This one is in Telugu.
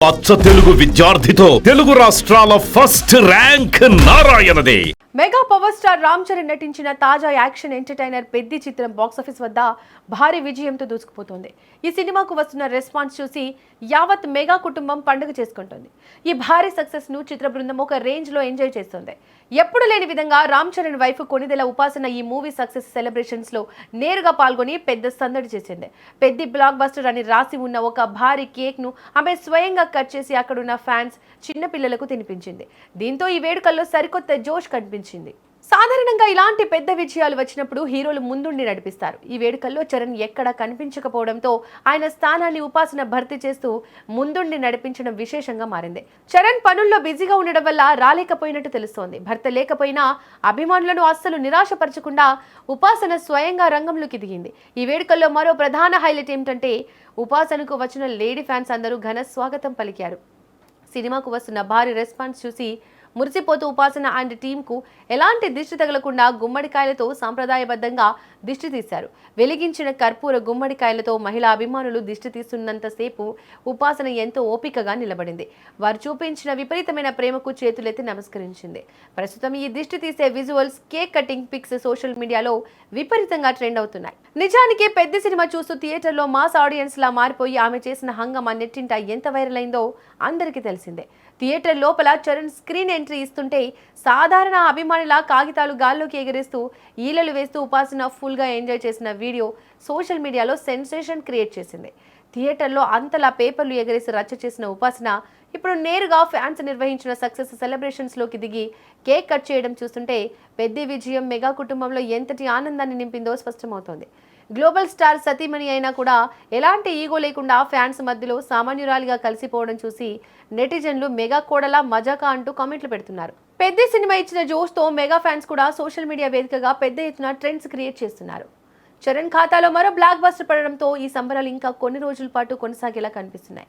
అచ్చ తెలుగు విద్యార్థితో తెలుగు రాష్ట్రాల ఫస్ట్ ర్యాంక్ నారాయణదే. Mega power star Ram Charan నటించిన తాజా యాక్షన్ ఎంటర్టైనర్ పెద్ది చిత్రం బాక్సాఫీస్ వద్ద భారీ విజయంతో దూసుకుపోతోంది. ఈ సినిమాకు వస్తున్న రెస్పాన్స్ చూసి యావత్ మెగా కుటుంబం పండుగ చేసుకుంటోంది. ఈ భారీ సక్సెస్ ను చిత్ర బృందం ఒక రేంజ్ లో ఎంజాయ్ చేస్తోంది. ఎప్పుడు లేని విధంగా రామ్ చరణ్ వైఫ్ కొనిదెల ఉపాసన ఈ మూవీ సక్సెస్ సెలబ్రేషన్స్ లో నేరుగా పాల్గొని పెద్ద సందడి చేసింది. పెద్ది బ్లాక్ బస్టర్ అని రాసి ఉన్న ఒక భారీ కేక్ ను ఆమె స్వయంగా కట్ చేసి అక్కడున్న ఫ్యాన్స్ చిన్న పిల్లలకు తినిపించింది. దీంతో ఈ వేడుకల్లో సరికొత్త జోష్ కనిపించింది. సాధారణంగా ఇలాంటి పెద్ద విజయాలు వచ్చినప్పుడు హీరోలు ముందుండి నడిపిస్తారు. ఈ వేడుకల్లో చరణ్ ఎక్కడా కనిపించకపోవడంతో ఆయన స్థానాన్ని ఉపాసన భర్తీ చేస్తూ ముందుండి నడిపించడం విశేషంగా మారింది. చరణ్ పనుల్లో బిజీగా ఉండడం వల్ల రాలేకపోయినట్టు తెలుస్తోంది. భర్త లేకపోయినా అభిమానులను అస్సలు నిరాశపరచకుండా ఉపాసన స్వయంగా రంగంలోకి దిగింది. ఈ వేడుకల్లో మరో ప్రధాన హైలైట్ ఏమిటంటే ఉపాసనకు వచ్చిన లేడీ ఫ్యాన్స్ అందరూ ఘన స్వాగతం పలికారు. సినిమాకు వస్తున్న భారీ రెస్పాన్స్ చూసి మురిసిపోతూ ఉపాసన అండ్ టీంకు ఎలాంటి దిష్టి తగలకుండా గుమ్మడికాయలతో సాంప్రదాయబద్ధంగా దిష్టి తీశారు. వెలిగించిన కర్పూర గుమ్మడికాయలతో మహిళా అభిమానులు దిష్టి తీస్తున్నంతసేపు ఉపాసన ఎంతో ఓపికగా నిలబడింది. వారు చూపించిన విపరీతమైన ప్రేమకు చేతులెత్తి నమస్కరించింది. ప్రస్తుతం ఈ దిష్టి తీసే visuals, cake cutting pics social మీడియాలో విపరీతంగా ట్రెండ్ అవుతున్నాయి. నిజానికి పెద్ద సినిమా చూస్తూ థియేటర్లో మాస్ ఆడియన్స్ లా మారిపోయి ఆమె చేసిన హంగామా నెట్టింట ఎంత వైరల్ అయిందో అందరికీ తెలిసిందే. థియేటర్ లోపల చరణ్ స్క్రీన్ ఎంట్రీ ఇస్తుంటే సాధారణ అభిమానిలా కాగితాలు గాల్లోకి ఎగిరేస్తూ ఈలలు వేస్తూ ఉపాసన ఫుల్గా ఎంజాయ్ చేసిన వీడియో సోషల్ మీడియాలో సెన్సేషన్ క్రియేట్ చేసింది. థియేటర్లో అంతలా పేపర్లు ఎగరేసి రచ్చ చేసిన ఉపాసన ఇప్పుడు నేరుగా ఫ్యాన్స్ నిర్వహించిన సక్సెస్ సెలబ్రేషన్స్లోకి దిగి కేక్ కట్ చేయడం చూస్తుంటే పెద్ద విజయం మెగా కుటుంబంలో ఎంతటి ఆనందాన్ని నింపిందో స్పష్టమవుతోంది. గ్లోబల్ స్టార్ సతీమణి అయినా కూడా ఎలాంటి ఈగో లేకుండా ఫ్యాన్స్ మధ్యలో సామాన్యురాలిగా కలిసిపోవడం చూసి నెటిజన్లు మెగా కోడలా మజాకా అంటూ కామెంట్లు పెడుతున్నారు. పెద్ద సినిమా ఇచ్చిన జోష్తో మెగా ఫ్యాన్స్ కూడా సోషల్ మీడియా వేదికగా పెద్ద ఎత్తున ట్రెండ్స్ క్రియేట్ చేస్తున్నారు. చరణ్ ఖాతాలో మరో బ్లాక్ బస్టర్ పడడంతో ఈ సంబరాలు ఇంకా కొన్ని రోజుల పాటు కొనసాగేలా కనిపిస్తున్నాయి.